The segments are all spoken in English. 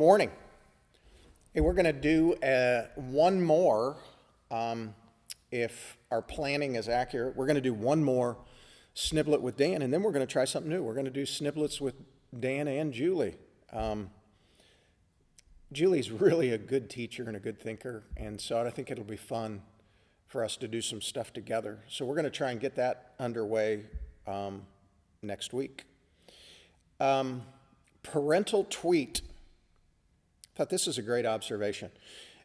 morning. Hey, we're going to do one more, if our planning is accurate. We're going to do one more Sniblet with Dan, and then we're going to try something new. We're going to do Sniblets with Dan and Julie. Julie's really a good teacher and a good thinker, and so I think it'll be fun for us to do some stuff together. So we're going to try and get that underway next week. Parental tweet. I thought this is a great observation.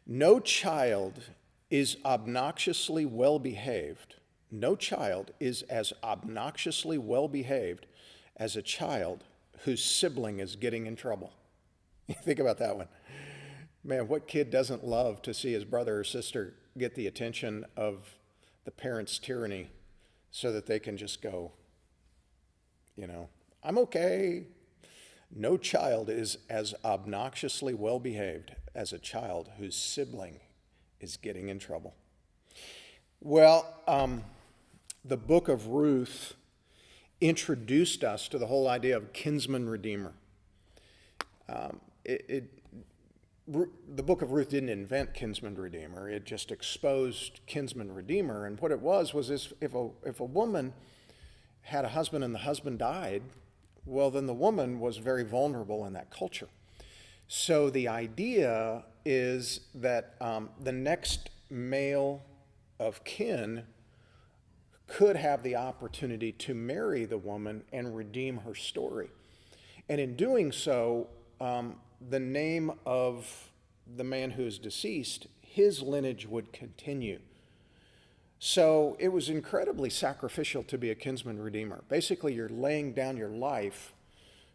No child is obnoxiously well behaved. No child is as obnoxiously well behaved as a child whose sibling is getting in trouble. Think about that one. Man, what kid doesn't love to see his brother or sister get the attention of the parent's tyranny so that they can just go, I'm okay. No child is as obnoxiously well behaved as a child whose sibling is getting in trouble. Well, the book of Ruth introduced us to the whole idea of kinsman redeemer. The book of Ruth didn't invent kinsman redeemer. It just exposed kinsman redeemer. And what it was if a woman had a husband and the husband died, well, then the woman was very vulnerable in that culture. So the idea is that the next male of kin could have the opportunity to marry the woman and redeem her story. And in doing so, the name of the man who is deceased, his lineage would continue. So it was incredibly sacrificial to be a kinsman redeemer. Basically, you're laying down your life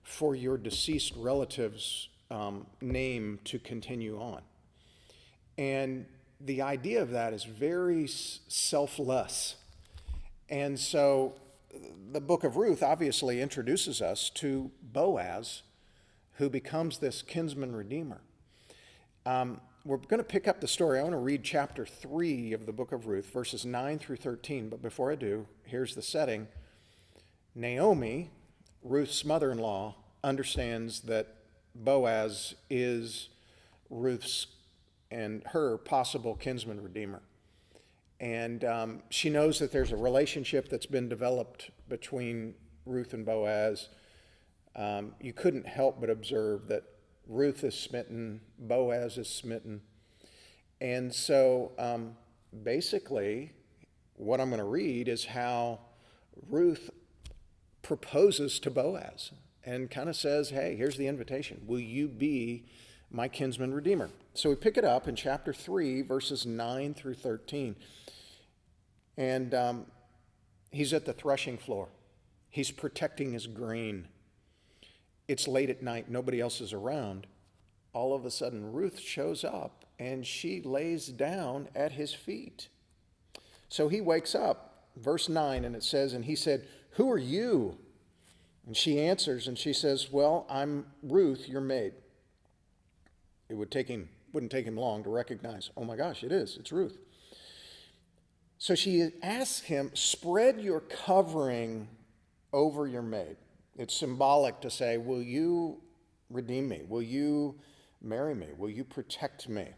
for your deceased relative's name to continue on. And the idea of that is very selfless. And so the book of Ruth obviously introduces us to Boaz, who becomes this kinsman redeemer. We're going to pick up the story. I want to read chapter 3 of the book of Ruth, verses 9 through 13. But before I do, here's the setting. Naomi, Ruth's mother-in-law, understands that Boaz is Ruth's and her possible kinsman redeemer. And she knows that there's a relationship that's been developed between Ruth and Boaz. You couldn't help but observe that Ruth is smitten, Boaz is smitten. And so basically, what I'm going to read is how Ruth proposes to Boaz and kind of says, hey, here's the invitation. Will you be my kinsman redeemer? So we pick it up in chapter 3, verses 9 through 13. And he's at the threshing floor. He's protecting his grain. It's late at night. Nobody else is around. All of a sudden, Ruth shows up, and she lays down at his feet. So he wakes up, verse 9, and it says, and he said, who are you? And she answers, and she says, well, I'm Ruth, your maid. It wouldn't take him long to recognize, oh my gosh, it's Ruth. So she asks him, spread your covering over your maid. It's symbolic to say, will you redeem me? Will you marry me? Will you protect me?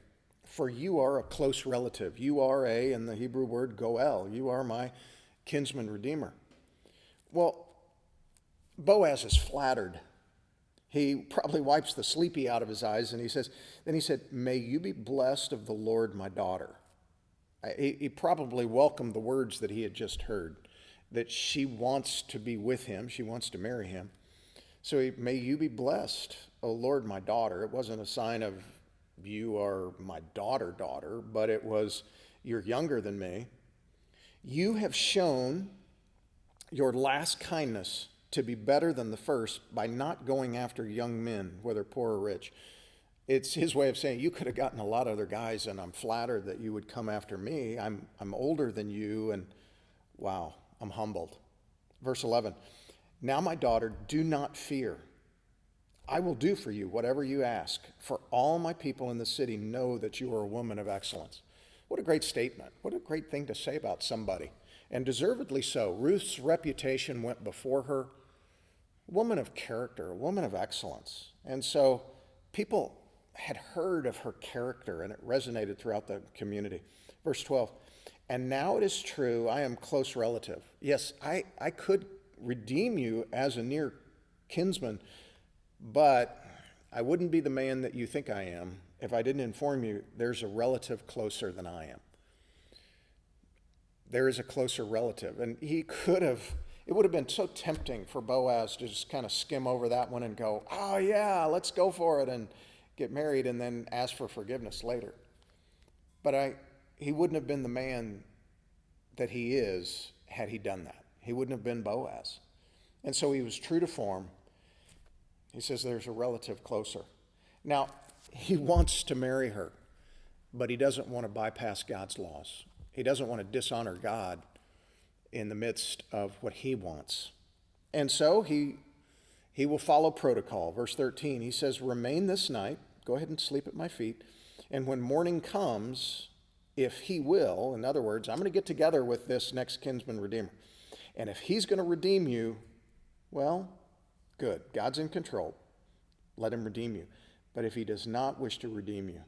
For you are a close relative. You are in the Hebrew word, goel. You are my kinsman redeemer. Well, Boaz is flattered. He probably wipes the sleepy out of his eyes, and he said, may you be blessed of the Lord, my daughter. He probably welcomed the words that he had just heard, that she wants to be with him, she wants to marry him. So may you be blessed, O Lord, my daughter. It wasn't a sign of you are my daughter, but it was you're younger than me. You have shown your last kindness to be better than the first by not going after young men, whether poor or rich. It's his way of saying you could have gotten a lot of other guys, and I'm flattered that you would come after me. I'm older than you, and wow, I'm humbled. Verse 11, now my daughter, do not fear. I will do for you whatever you ask, for all my people in the city know that you are a woman of excellence. What a great statement. What a great thing to say about somebody. And deservedly so. Ruth's reputation went before her. A woman of character, a woman of excellence. And so people had heard of her character, and it resonated throughout the community. Verse 12, and now it is true, I am close relative. Yes, I could redeem you as a near kinsman, but I wouldn't be the man that you think I am if I didn't inform you there's a relative closer than I am. There is a closer relative. And it would have been so tempting for Boaz to just kind of skim over that one and go, oh yeah, let's go for it and get married and then ask for forgiveness later. But he wouldn't have been the man that he is had he done that. He wouldn't have been Boaz. And so he was true to form. He says there's a relative closer. Now, he wants to marry her, but he doesn't want to bypass God's laws. He doesn't want to dishonor God in the midst of what he wants. And so he will follow protocol. Verse 13, he says, remain this night, go ahead and sleep at my feet, and when morning comes, if he will, in other words, I'm going to get together with this next kinsman redeemer. And if he's going to redeem you, well, good. God's in control. Let him redeem you. But if he does not wish to redeem you,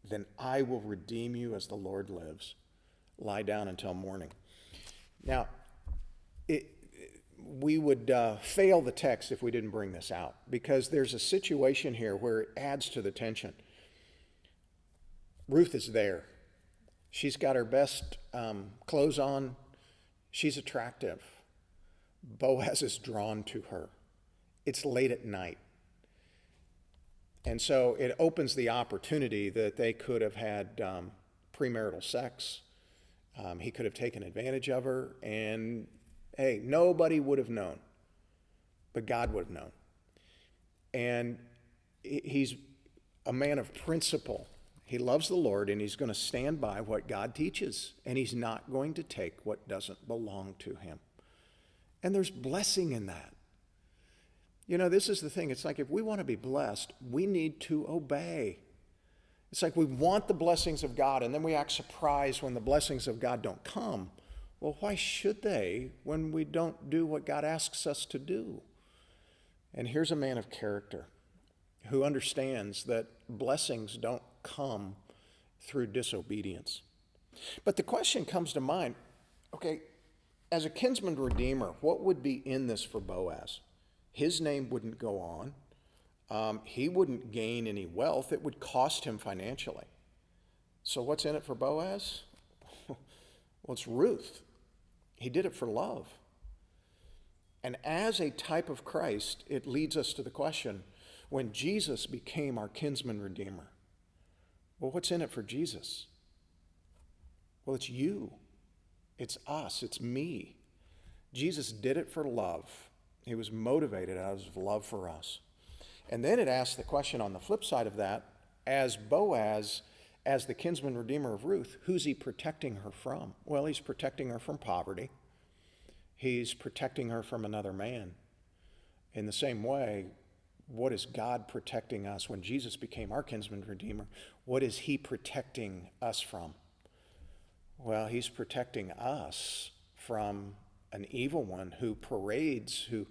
then I will redeem you as the Lord lives. Lie down until morning. Now, we would fail the text if we didn't bring this out, because there's a situation here where it adds to the tension. Ruth is there. She's got her best clothes on. She's attractive. Boaz is drawn to her. It's late at night. And so it opens the opportunity that they could have had premarital sex. He could have taken advantage of her, and hey, nobody would have known, but God would have known. And he's a man of principle. He loves the Lord, and he's going to stand by what God teaches, and he's not going to take what doesn't belong to him. And there's blessing in that. You know, this is the thing. It's like if we want to be blessed, we need to obey. It's like we want the blessings of God, and then we act surprised when the blessings of God don't come. Well, why should they when we don't do what God asks us to do? And here's a man of character who understands that blessings don't come through disobedience. But the question comes to mind, okay, as a kinsman redeemer, what would be in this for Boaz? His name wouldn't go on. He wouldn't gain any wealth. It would cost him financially. So what's in it for Boaz? Well, it's Ruth. He did it for love. And as a type of Christ, it leads us to the question, when Jesus became our kinsman redeemer, well, what's in it for Jesus? Well, it's you. It's us. It's me. Jesus did it for love. He was motivated out of love for us. And then it asks the question on the flip side of that, as Boaz, as the kinsman redeemer of Ruth, who's he protecting her from? Well, he's protecting her from poverty. He's protecting her from another man. In the same way, what is God protecting us when Jesus became our kinsman redeemer? What is he protecting us from? Well, he's protecting us from an evil one who parades, who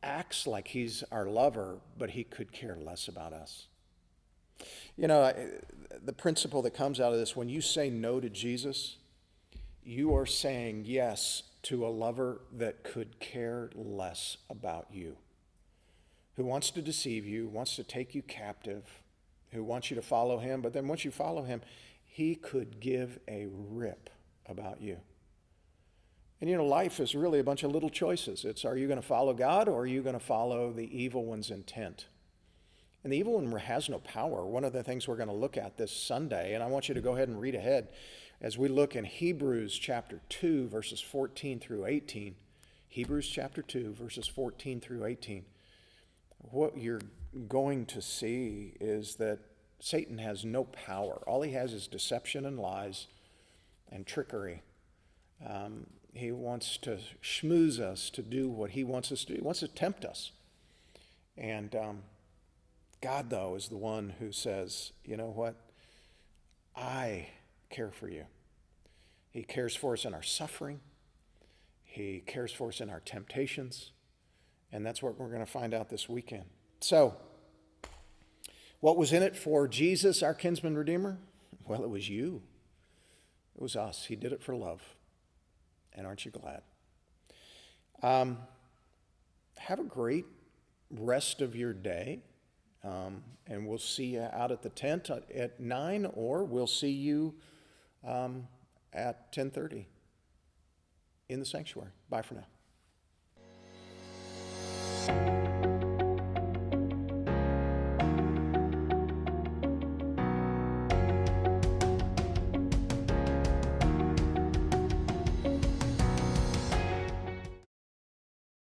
acts like he's our lover, but he could care less about us. You know, the principle that comes out of this, when you say no to Jesus, you are saying yes to a lover that could care less about you, who wants to deceive you, wants to take you captive, who wants you to follow him, but then once you follow him, he could give a rip about you. And you know, life is really a bunch of little choices. It's, are you going to follow God, or are you going to follow the evil one's intent? And the evil one has no power. One of the things we're going to look at this Sunday, and I want you to go ahead and read ahead as we look in Hebrews chapter 2, verses 14 through 18. Hebrews chapter 2, verses 14 through 18. What you're going to see is that Satan has no power. All he has is deception and lies and trickery. He wants to schmooze us to do what he wants us to do. He wants to tempt us. And God, though, is the one who says, you know what? I care for you. He cares for us in our suffering. He cares for us in our temptations. And that's what we're going to find out this weekend. So, What was in it for Jesus, our kinsman redeemer? Well, it was you. It was us. He did it for love. And aren't you glad? Have a great rest of your day. And we'll see you out at the tent at 9, or we'll see you at 10:30 in the sanctuary. Bye for now.